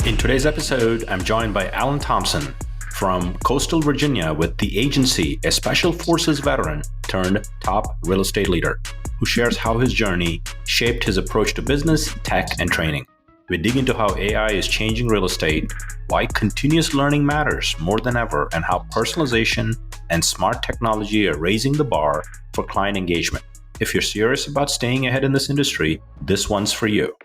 In today's episode, I'm joined by Alan Thompson from coastal Virginia with the agency, a special forces veteran turned top real estate leader, who shares how his journey shaped his approach to business, tech, and training. We dig into how AI is changing real estate, why continuous learning matters more than ever, and how personalization and smart technology are raising the bar for client engagement. If you're serious about staying ahead in this industry, this one's for you.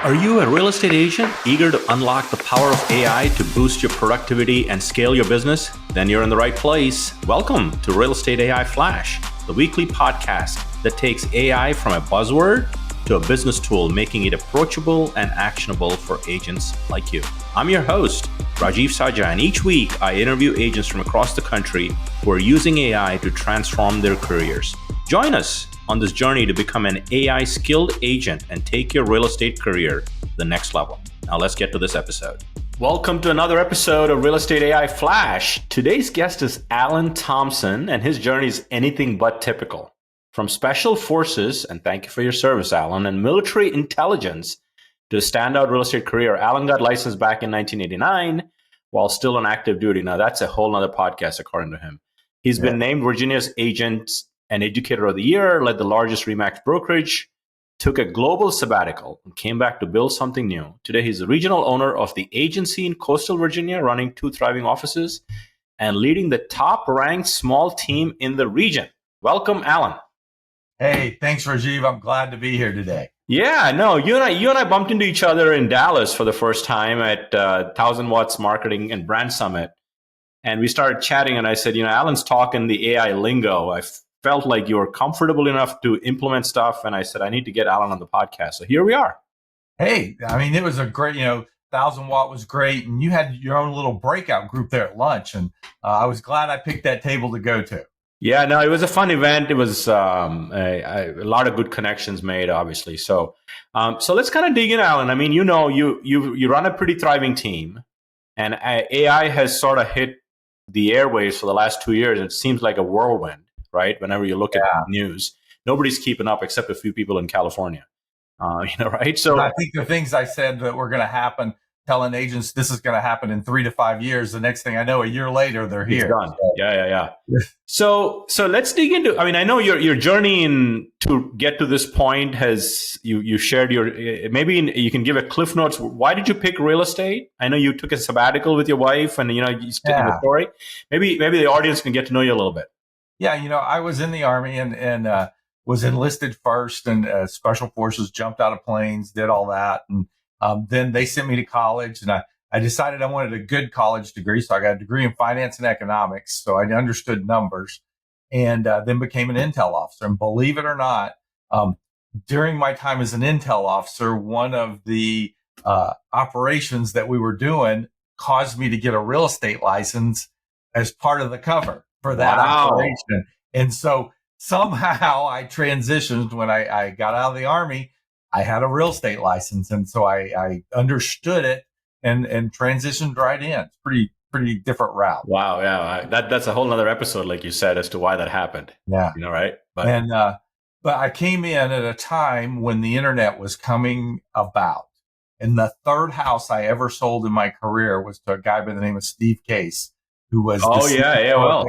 Are you a real estate agent eager to unlock the power of AI to boost your productivity and scale your business? Then you're in the right place. Welcome to Real Estate AI Flash, the weekly podcast that takes AI from a buzzword to a business tool, making it approachable and actionable for agents like you. I'm your host, Rajeev Sajja, and each week I interview agents from across the country who are using AI to transform their careers. Join us on this journey to become an AI skilled agent and take your real estate career to the next level. Now let's get to this episode. Welcome to another episode of Real Estate AI Flash. Today's guest is Alan Thompson, and his journey is anything but typical. From special forces, and thank you for your service, Alan, and military intelligence to a standout real estate career, Alan got licensed back in 1989 while still on active duty. Now that's a whole nother podcast, according to him. He's been named Virginia's Agent and Educator of the Year, led the largest RE/MAX brokerage, took a global sabbatical, and came back to build something new. Today, he's the regional owner of the agency in coastal Virginia, running 2 thriving offices and leading the top-ranked small team in the region. Welcome, Alan. Hey, thanks, Rajeev. I'm glad to be here today. Yeah, no, you and I bumped into each other in Dallas for the first time at 1000 Watts Marketing and Brand Summit. And we started chatting, and I said, Alan's talking the AI lingo. I felt like you were comfortable enough to implement stuff. And I said, I need to get Alan on the podcast. So here we are. Hey, I mean, it was a great, 1000 Watt was great. And you had your own little breakout group there at lunch. And I was glad I picked that table to go to. Yeah, no, it was a fun event. It was a lot of good connections made, obviously. So let's kind of dig in, Alan. I mean, you run a pretty thriving team, and AI has sort of hit the airwaves for the last 2 years. It seems like a whirlwind, right? Whenever you look at the news, nobody's keeping up except a few people in California, right? So I think the things I said that were going to happen, telling agents this is going to happen in 3 to 5 years. The next thing I know, a year later, they're here. Done. Yeah. So let's dig into. I mean, I know your journey to get to this point has you shared your. Maybe you can give a cliff notes. Why did you pick real estate? I know you took a sabbatical with your wife, and you stick in the story. Maybe the audience can get to know you a little bit. Yeah, I was in the Army and was enlisted first, and Special Forces, jumped out of planes, did all that, and then they sent me to college, and I decided I wanted a good college degree. So I got a degree in finance and economics. So I understood numbers, and then became an intel officer. And believe it or not, during my time as an intel officer, one of the operations that we were doing caused me to get a real estate license as part of the cover for that operation. And so somehow I transitioned when I got out of the Army. I had a real estate license, and so I understood it and transitioned right in. It's pretty different route. Wow, yeah, that's a whole nother episode, like you said, as to why that happened. Yeah, right. But I came in at a time when the internet was coming about, and the third house I ever sold in my career was to a guy by the name of Steve Case, who was AOL.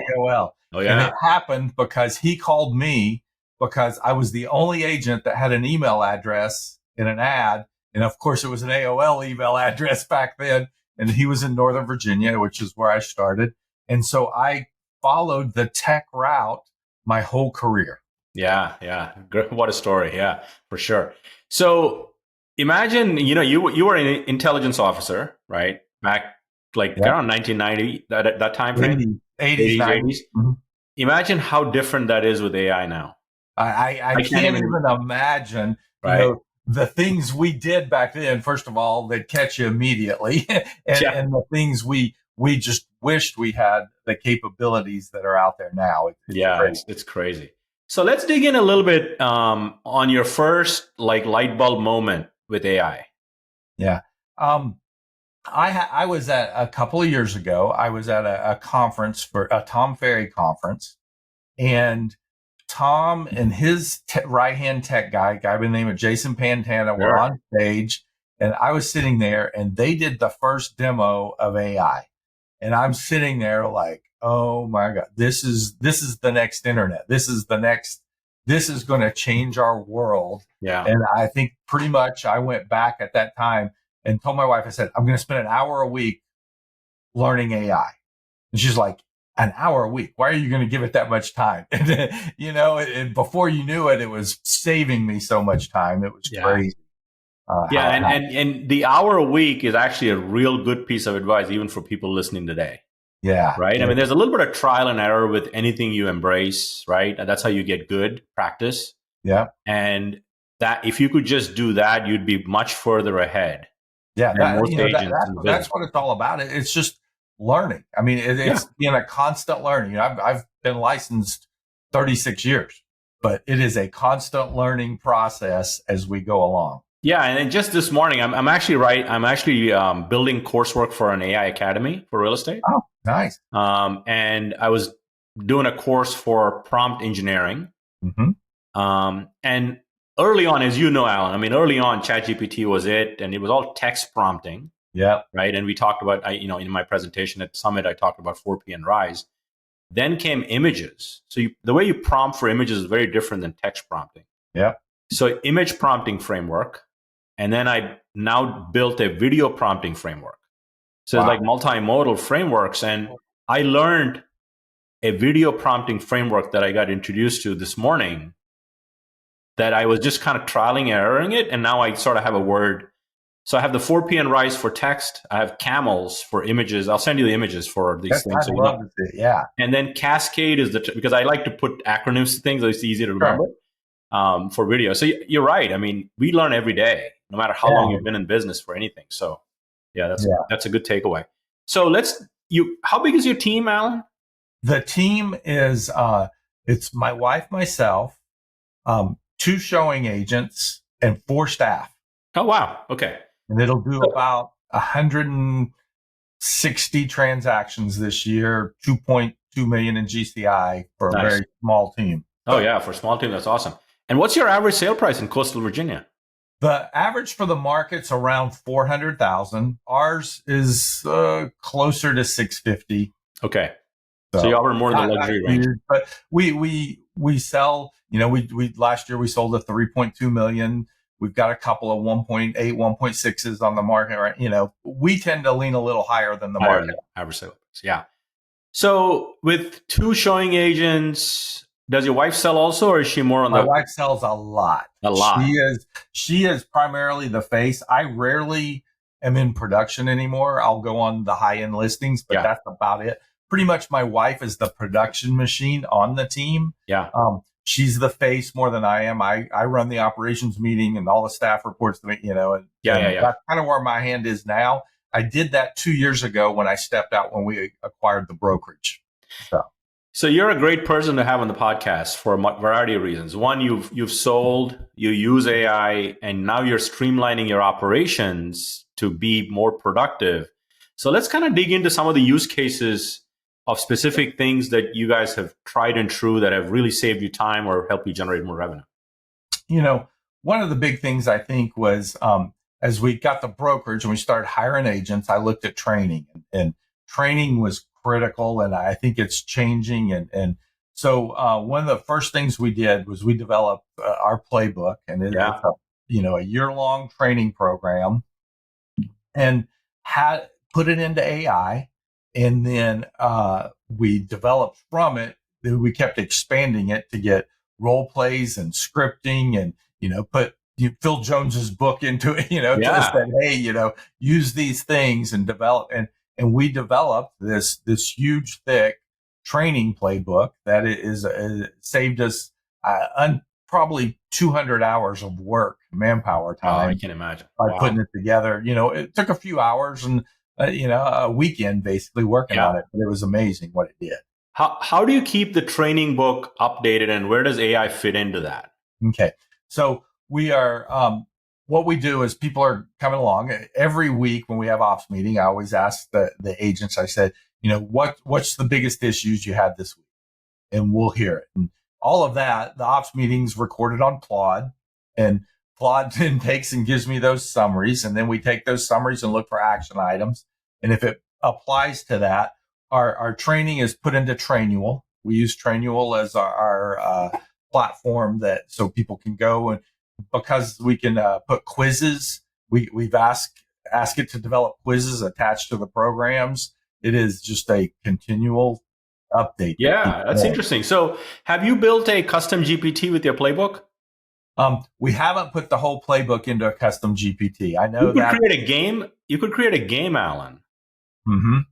Oh yeah, and it happened because he called me, because I was the only agent that had an email address in an ad. And of course, it was an AOL email address back then. And he was in Northern Virginia, which is where I started. And so I followed the tech route my whole career. Yeah. What a story. Yeah, for sure. So imagine, you were an intelligence officer, right? Back around 1990, that time frame? 80s, 90s. Mm-hmm. Imagine how different that is with AI now. I can't even imagine, the things we did back then. First of all, they'd catch you immediately. and the things we just wished we had the capabilities that are out there now. It's crazy. So let's dig in a little bit on your first light bulb moment with AI. Yeah. I was at a couple of years ago, I was at a conference, for a Tom Ferry conference, and Tom and his right-hand tech guy by the name of Jason Pantana, were on stage, And I was sitting there and they did the first demo of AI. And I'm sitting there like, oh my God, this is the next internet. This is going to change our world. Yeah. And I think pretty much I went back at that time and told my wife, I said, I'm going to spend an hour a week learning AI. And she's like, an hour a week? Why are you going to give it that much time? And, and before you knew it, it was saving me so much time. It was crazy. And the hour a week is actually a real good piece of advice, even for people listening today. Yeah. Right. Yeah. I mean, there's a little bit of trial and error with anything you embrace, right? And that's how you get good practice. Yeah. And that if you could just do that, you'd be much further ahead. Yeah. That's what it's all about. It's just learning. I mean, it's being a constant learning. I've been licensed 36 years, but it is a constant learning process as we go along. Yeah, and then just this morning, I'm actually building coursework for an AI academy for real estate. Oh, nice. And I was doing a course for prompt engineering. Mm-hmm. And early on, as you know, Alan, early on, ChatGPT was it, and it was all text prompting. Yeah. Right. And we talked about, in my presentation at Summit, I talked about 4P and Rise. Then came images. So the way you prompt for images is very different than text prompting. Yeah. So image prompting framework. And then I now built a video prompting framework. So It's like multimodal frameworks. And I learned a video prompting framework that I got introduced to this morning that I was just kind of trialing and erroring it. And now I sort of have a word. So I have the 4P and Rise for text. I have camels for images. I'll send you the images for these things. I love it. Yeah. And then Cascade is because I like to put acronyms to things so it's easy to remember for video. So you're right. We learn every day, no matter how long you've been in business for anything. So that's a good takeaway. So how big is your team, Alan? The team is, it's my wife, myself, 2 showing agents and 4 staff. Oh, wow. Okay. And it'll do about 160 transactions this year, 2.2 million in GCI for a very small team. Oh, yeah. For a small team, that's awesome. And what's your average sale price in coastal Virginia? The average for the market's around 400,000. Ours is closer to 650. Okay. So you offer more in the luxury range. But we sell, we last year we sold a 3.2 million. We've got a couple of 1.8, 1.6s on the market, right? We tend to lean a little higher than the market. Average sale price. Yeah. So with 2 showing agents, does your wife sell also, or is she more on My wife sells a lot. A lot. She is primarily the face. I rarely am in production anymore. I'll go on the high-end listings, but that's about it. Pretty much my wife is the production machine on the team. Yeah. She's the face more than I am. I run the operations meeting and all the staff reports to me, and that's kind of where my hand is now. I did that 2 years ago when I stepped out when we acquired the brokerage. So you're a great person to have on the podcast for a variety of reasons. One, you've sold, you use AI, and now you're streamlining your operations to be more productive. So let's kind of dig into some of the use cases of specific things that you guys have tried and true that have really saved you time or helped you generate more revenue. One of the big things I think was as we got the brokerage and we started hiring agents, I looked at training, and training was critical, and I think it's changing. And so one of the first things we did was we developed our playbook, and it's a year-long training program, and had put it into AI. And then we developed from it. We kept expanding it to get role plays and scripting, and put Phil Jones's book into it. To say, hey, use these things and develop. And we developed this huge, thick training playbook that saved us probably 200 hours of work, manpower time. I can imagine by putting it together. It took a few hours and. A weekend basically working on it, but it was amazing what it did. How do you keep the training book updated, and where does AI fit into that? Okay. So we are, what we do is people are coming along every week when we have ops meeting. I always ask the agents, I said, what's the biggest issues you had this week? And we'll hear it. And all of that, the ops meetings recorded on Claude, and Claude then takes and gives me those summaries, and then we take those summaries and look for action items. And if it applies to that, our training is put into Trainual. We use Trainual as our platform so people can go, and because we can put quizzes, we've asked it to develop quizzes attached to the programs. It is just a continual update. Yeah, that's interesting. So have you built a custom GPT with your playbook? We haven't put the whole playbook into a custom GPT. I know you could create a game. You could create a game, Alan,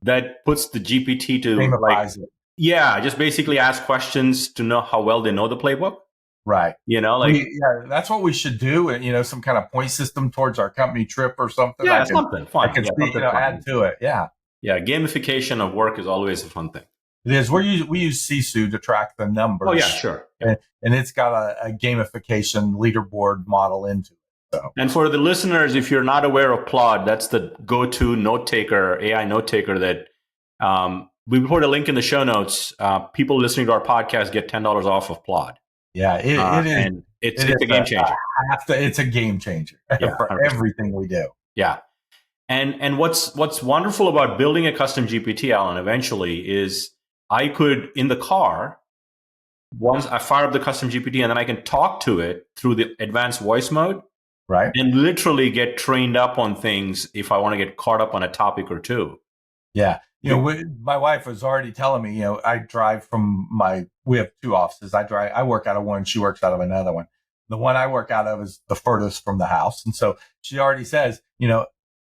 that puts the GPT to gamifies it. Yeah, just basically ask questions to know how well they know the playbook. Right. That's what we should do. Some kind of point system towards our company trip or something. Yeah, something fun. I can add to it. Yeah. Yeah, gamification of work is always a fun thing. It is. We use Sisu to track the numbers. Oh, yeah, sure. Yeah. And it's got a gamification leaderboard model into it. So. And for the listeners, if you're not aware of Plod, that's the go-to note taker, AI note taker that we put a link in the show notes. People listening to our podcast get $10 off of Plod. Yeah, it is. And it's a game changer. It's a game changer for 100%. Everything we do. Yeah. And what's wonderful about building a custom GPT, Alan, eventually is I could, in the car, once I fire up the custom GPT and then I can talk to it through the advanced voice mode. Right. And literally get trained up on things if I want to get caught up on a topic or two. Yeah. My wife was already telling me, I drive we have two offices. I work out of one. She works out of another one. The one I work out of is the furthest from the house. And so she already says,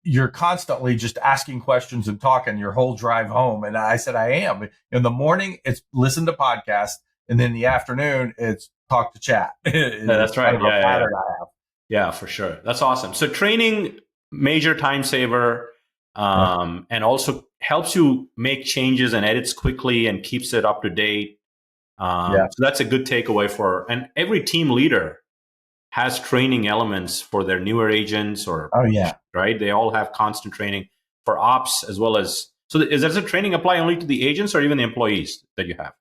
you're constantly just asking questions and talking your whole drive home. And I said, I am. In the morning, it's listen to podcasts. And then in the afternoon, it's talk to chat. That's right. Yeah. Yeah, for sure. That's awesome. So training, major time saver, and also helps you make changes and edits quickly and keeps it up to date. So that's a good takeaway and every team leader has training elements for their newer agents right? They all have constant training for ops as well as, so does the training apply only to the agents or even the employees that you have?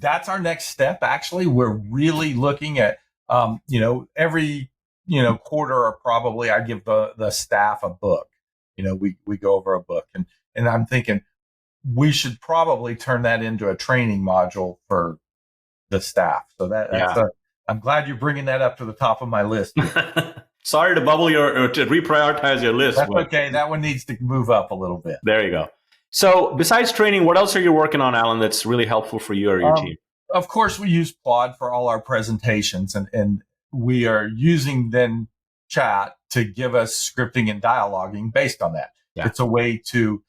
That's our next step. Actually, we're really looking at, every, quarter or probably I give the staff a book. We go over a book and I'm thinking we should probably turn that into a training module for the staff. So I'm glad you're bringing that up to the top of my list. Sorry to to reprioritize your list. That's okay. That one needs to move up a little bit. There you go. So besides training, what else are you working on, Alan, that's really helpful for you or your team? Of course, we use Plod for all our presentations, and we are using then chat to give us scripting and dialoguing based on that. Yeah. It's a way to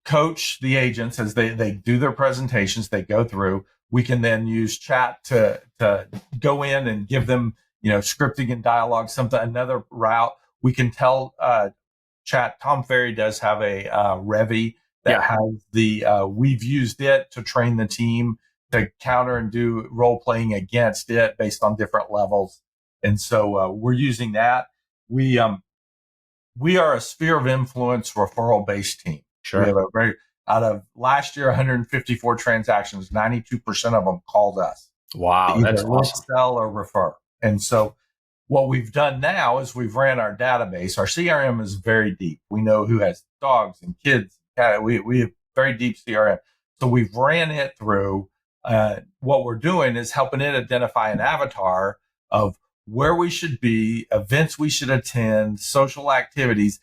coach the agents as they do their presentations, they go through. We can then use chat to go in and give them, scripting and dialogue, another route. We can tell chat. Tom Ferry does have a Revy that has we've used it to train the team to counter and do role playing against it based on different levels. And so we're using that. We are a sphere of influence referral based team. Sure. We have out of last year, 154 transactions, 92% of them called us. Wow, that's awesome. Sell or refer. And so what we've done now is we've ran our database. Our CRM is very deep. We know who has dogs and kids. We have very deep CRM. So we've ran it through. What we're doing is helping it identify an avatar of where we should be, events we should attend, social activities,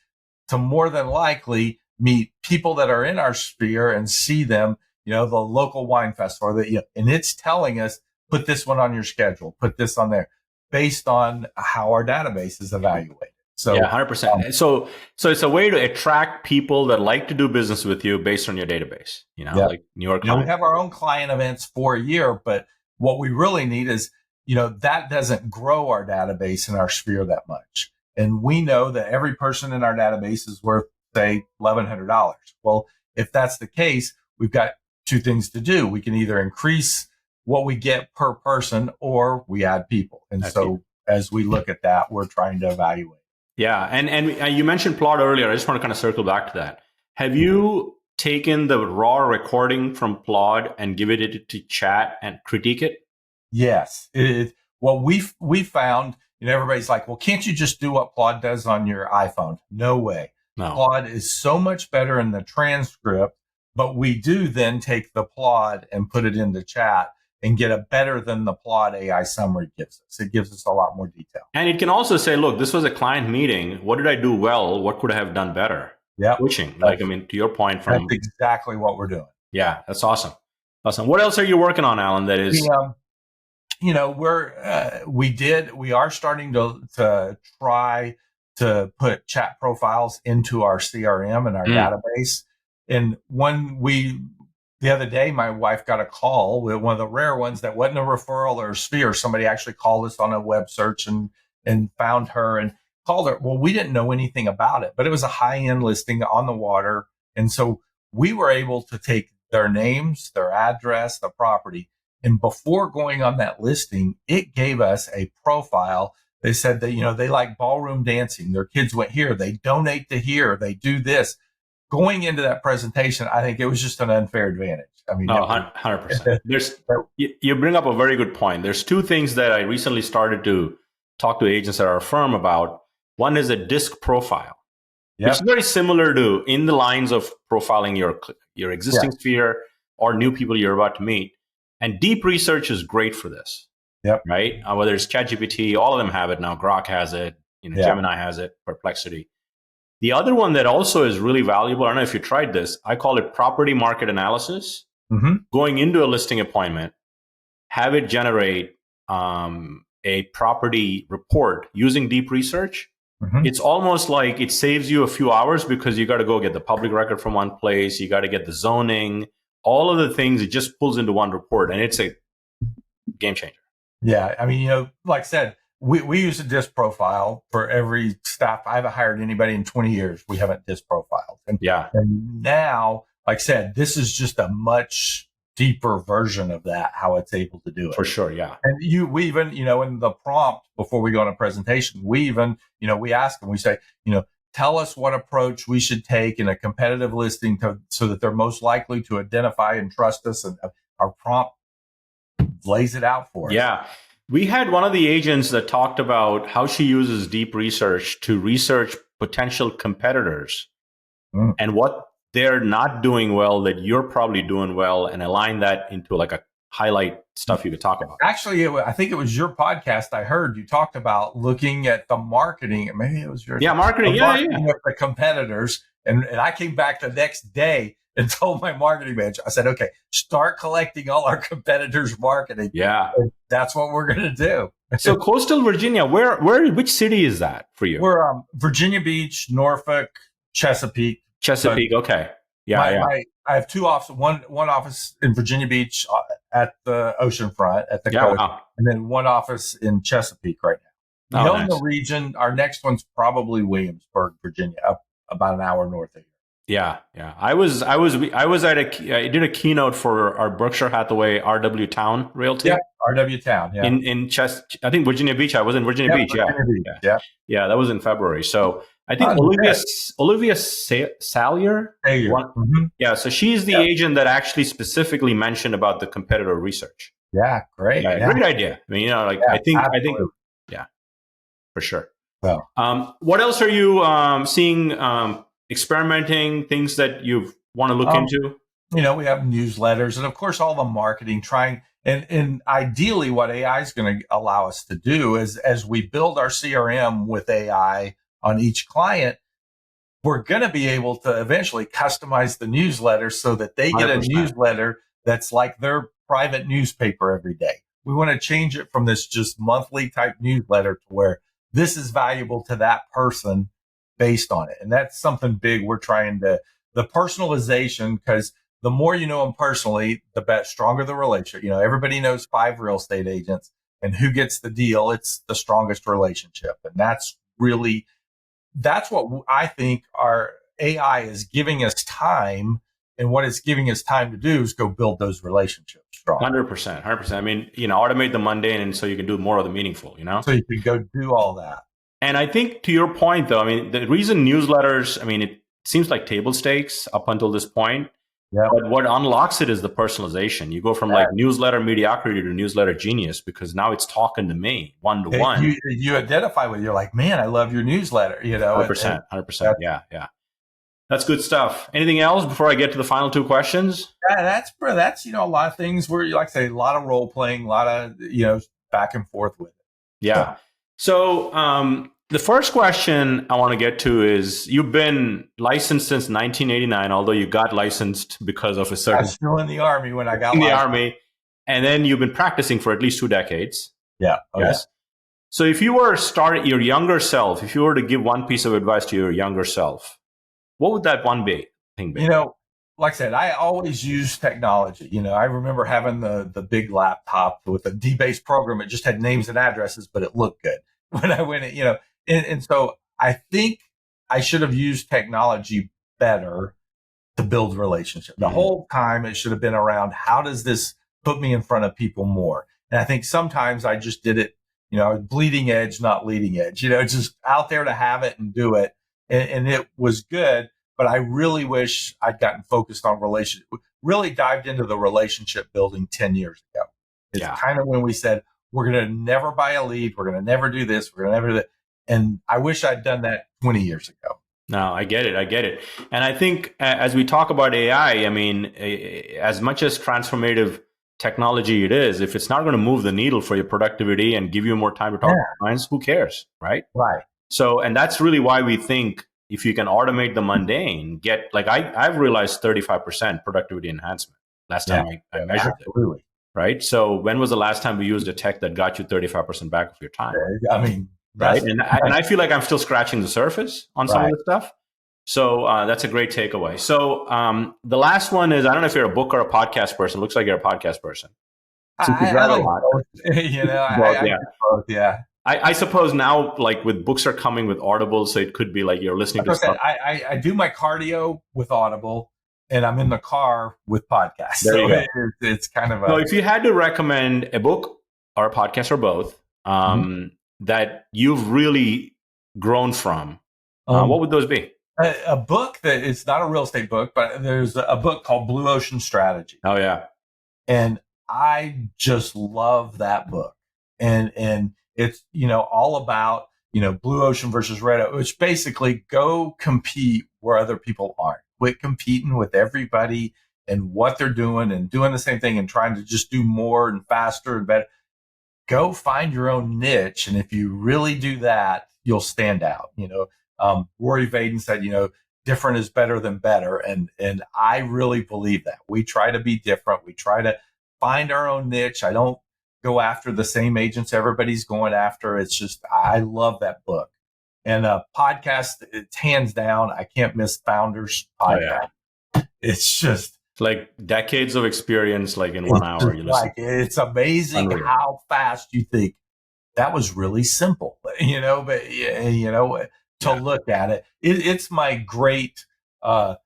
to more than likely meet people that are in our sphere and see them, the local wine festival, and it's telling us, put this one on your schedule, put this on there, based on how our database is evaluated. So 100%. So it's a way to attract people that like to do business with you based on your database, like New York. We have our own client events for a year, but what we really need is, that doesn't grow our database in our sphere that much. And we know that every person in our database is worth, say, $1,100. Well, if that's the case, we've got two things to do. We can either increase what we get per person or we add people. And as we look at that, we're trying to evaluate. Yeah. And you mentioned Plod earlier. I just want to kind of circle back to that. Have you taken the raw recording from Plod and given it to chat and critique it? Yes. what we found, everybody's like, well, can't you just do what Claude does on your iPhone? No way. No. Claude is so much better in the transcript, but we do then take the Claude and put it into chat and get a better than the Claude AI summary gives us. It gives us a lot more detail. And it can also say, look, this was a client meeting. What did I do well? What could I have done better? Yeah. Switching. To your point from... That's exactly what we're doing. Yeah, that's awesome. Awesome. What else are you working on, Alan, that is... we are starting to try to put chat profiles into our CRM and our database. And the other day, my wife got a call with one of the rare ones that wasn't a referral or a sphere. Somebody actually called us on a web search and found her and called her. Well, we didn't know anything about it, but it was a high-end listing on the water. And so we were able to take their names, their address, the property. And before going on that listing, it gave us a profile. They said that, they like ballroom dancing. Their kids went here. They donate to here. They do this. Going into that presentation, I think it was just an unfair advantage. 100%. You bring up a very good point. There's two things that I recently started to talk to agents at our firm about. One is a disc profile, which is very similar to in the lines of profiling your existing sphere or new people you're about to meet. And deep research is great for this. Yep. Right? Whether it's ChatGPT, all of them have it now. Grok has it. Gemini has it. Perplexity. The other one that also is really valuable, I don't know if you tried this, I call it property market analysis. Going into a listing appointment, have it generate a property report using deep research. It's almost like it saves you a few hours because you got to go get the public record from one place. You got to get the zoning, all of the things. It just pulls into one report, and it's a game changer. Yeah. Like I said, we use a disc profile for every staff. I haven't hired anybody in 20 years. We haven't disc profiled. And now, like I said, this is just a much deeper version of that, how it's able to do it. For sure, yeah. And we even, in the prompt before we go on a presentation, we even, we ask them, we say, tell us what approach we should take in a competitive listing so that they're most likely to identify and trust us. And our prompt lays it out for us. Yeah. We had one of the agents that talked about how she uses deep research to research potential competitors and what they're not doing well that you're probably doing well, and align that into like a highlight stuff you could talk about. Actually, I think it was your podcast I heard you talked about looking at the marketing. Maybe it was your marketing of the competitors. And I came back the next day and told my marketing manager, I said, okay, start collecting all our competitors' marketing. Yeah. And that's what we're going to do. So coastal Virginia, which city is that for you? We're Virginia Beach, Norfolk, Chesapeake. Okay. Yeah. I have two offices, one office in Virginia Beach at the oceanfront at the coast, and then one office in Chesapeake right now. In the region, our next one's probably Williamsburg, Virginia, up about an hour north of here. Yeah. I did a keynote for our Berkshire Hathaway RW Town Realty. Yeah, RW Town. Yeah. I think Virginia Beach. I was in Virginia Beach. Yeah. That was in February. So I think Olivia Salyer. Yeah. So she's the agent that actually specifically mentioned about the competitor research. Yeah. Great. Great idea. I think, yeah, for sure. Well, what else are you seeing? Experimenting, things that you want to look into? We have newsletters and of course all the marketing and ideally what AI is going to allow us to do is as we build our CRM with AI on each client, we're going to be able to eventually customize the newsletter so that they get 100%. A newsletter that's like their private newspaper every day. We want to change it from this just monthly type newsletter to where this is valuable to that person based on it. And that's something big we're trying the personalization, because the more you know them personally, the stronger the relationship. Everybody knows 5 real estate agents, and who gets the deal, it's the strongest relationship. And that's what I think our AI is giving us time. And what it's giving us time to do is go build those relationships strong. 100%. Automate the mundane, and so you can do more of the meaningful, So you can go do all that. And I think to your point, though, the reason newsletters, it seems like table stakes up until this point. Yeah. But what unlocks it is the personalization. You go from like newsletter mediocrity to newsletter genius because now it's talking to me one to one. You identify with, you're like, man, I love your newsletter, 100%. 100%. Yeah. Yeah. That's good stuff. Anything else before I get to the final two questions? That's a lot of things where, like I say, a lot of role playing, a lot of, back and forth with it. Yeah. So the first question I want to get to is you've been licensed since 1989, although you got licensed because of a certain... I was still in the Army when I got in licensed. the Army. And then you've been practicing for at least 2 decades. Yeah. Okay. Yes. So if you were to start your younger self, if you were to give one piece of advice to your younger self, what would that one thing be? Like I said, I always use technology. I remember having the big laptop with a D-based program. It just had names and addresses, but it looked good when I went in, and so I think I should have used technology better to build relationships. The whole time it should have been around, how does this put me in front of people more? And I think sometimes I just did it, bleeding edge, not leading edge, just out there to have it and do it. And it was good, but I really wish I'd gotten focused on really dived into the relationship building 10 years ago. It's kind of when we said, we're going to never buy a lead. We're going to never do this. We're going to never do that. And I wish I'd done that 20 years ago. No, I get it. And I think as we talk about AI, I mean, as much as transformative technology it is, if it's not going to move the needle for your productivity and give you more time to talk to clients, who cares, right? Right. So, and that's really why we think if you can automate the mundane, I've realized 35% productivity enhancement last time I measured it. Right. So when was the last time we used a tech that got you 35% back of your time? I mean, right. And I feel like I'm still scratching the surface on some of the stuff. So that's a great takeaway. So the last one is, I don't know if you're a book or a podcast person. It looks like you're a podcast person. I like both. Yeah. I suppose now, like with books are coming with Audible, so it could be like you're listening to stuff. I do my cardio with Audible, and I'm in the car with podcasts. There you go. It's kind of So if you had to recommend a book or a podcast or both that you've really grown from, what would those be? A book that it's not a real estate book, but there's a book called Blue Ocean Strategy. Oh, yeah. And I just love that book. And it's, all about, blue ocean versus red ocean, which basically go compete where other people aren't. Quit competing with everybody and what they're doing and doing the same thing and trying to just do more and faster and better. Go find your own niche. And if you really do that, you'll stand out. Rory Vaden said, different is better than better. And I really believe that. We try to be different. We try to find our own niche. I don't go after the same agents everybody's going after. It's just, I love that book. And a podcast, it's hands down, I can't miss Founders podcast. Oh, yeah. It's just like decades of experience, like in 1 hour. You listen. It's amazing how fast you think that was really simple, but to look at it. It's my great kind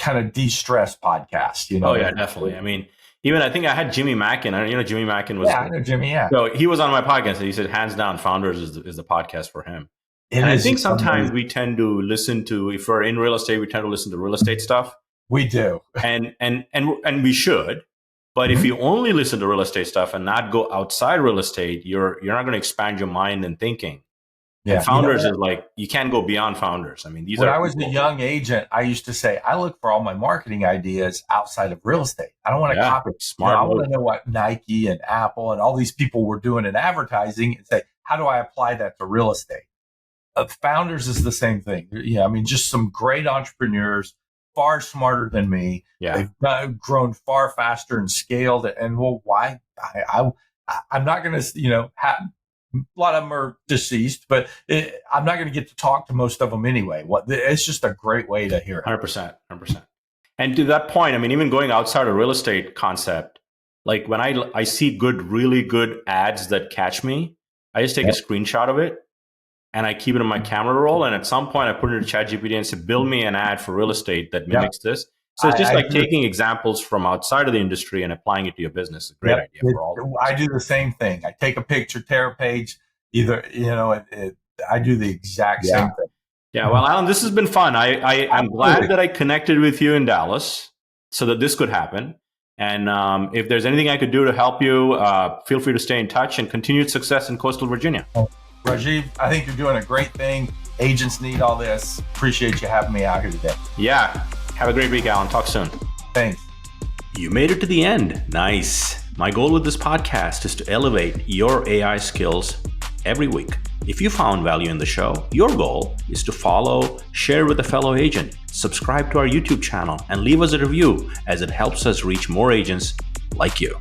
of de-stress podcast. Oh yeah, definitely. I mean, even I think I had Jimmy Mackin. Jimmy Mackin was. Yeah, I know Jimmy. Yeah. So he was on my podcast, and he said, hands down, Founders is the podcast for him. And I think sometimes we tend to listen to, if we're in real estate, we tend to listen to real estate stuff. We do, and we should. But if you only listen to real estate stuff and not go outside real estate, you're not going to expand your mind and thinking. Yeah, and Founders is like, you can't go beyond Founders. I mean, when I was a young agent, I used to say, I look for all my marketing ideas outside of real estate. I don't want to copy. Smart. I want to know what Nike and Apple and all these people were doing in advertising and say, how do I apply that to real estate? Founders is the same thing. Yeah, I mean, just some great entrepreneurs, far smarter than me. Yeah, they've grown far faster and scaled. And why? I'm not going to, a lot of them are deceased, but I'm not going to get to talk to most of them anyway. It's just a great way to hear it. 100%. And to that point, I mean, even going outside of real estate concept, like when I see really good ads that catch me, I just take a screenshot of it and I keep it in my camera roll. And at some point I put it into ChatGPT and say, build me an ad for real estate that mimics this. So it's just taking examples from outside of the industry and applying it to your business. It's a great idea for all of us. I do the same thing. I take a picture, tear a page, I do the exact same thing. Yeah. Well, Alan, this has been fun. I'm glad that I connected with you in Dallas. so that this could happen. And if there's anything I could do to help you, feel free to stay in touch, and continued success in coastal Virginia. Rajeev, I think you're doing a great thing. Agents need all this. Appreciate you having me out here today. Yeah. Have a great week, Alan. Talk soon. Thanks. You made it to the end. Nice. My goal with this podcast is to elevate your AI skills every week. If you found value in the show, your goal is to follow, share with a fellow agent, subscribe to our YouTube channel, and leave us a review, as it helps us reach more agents like you.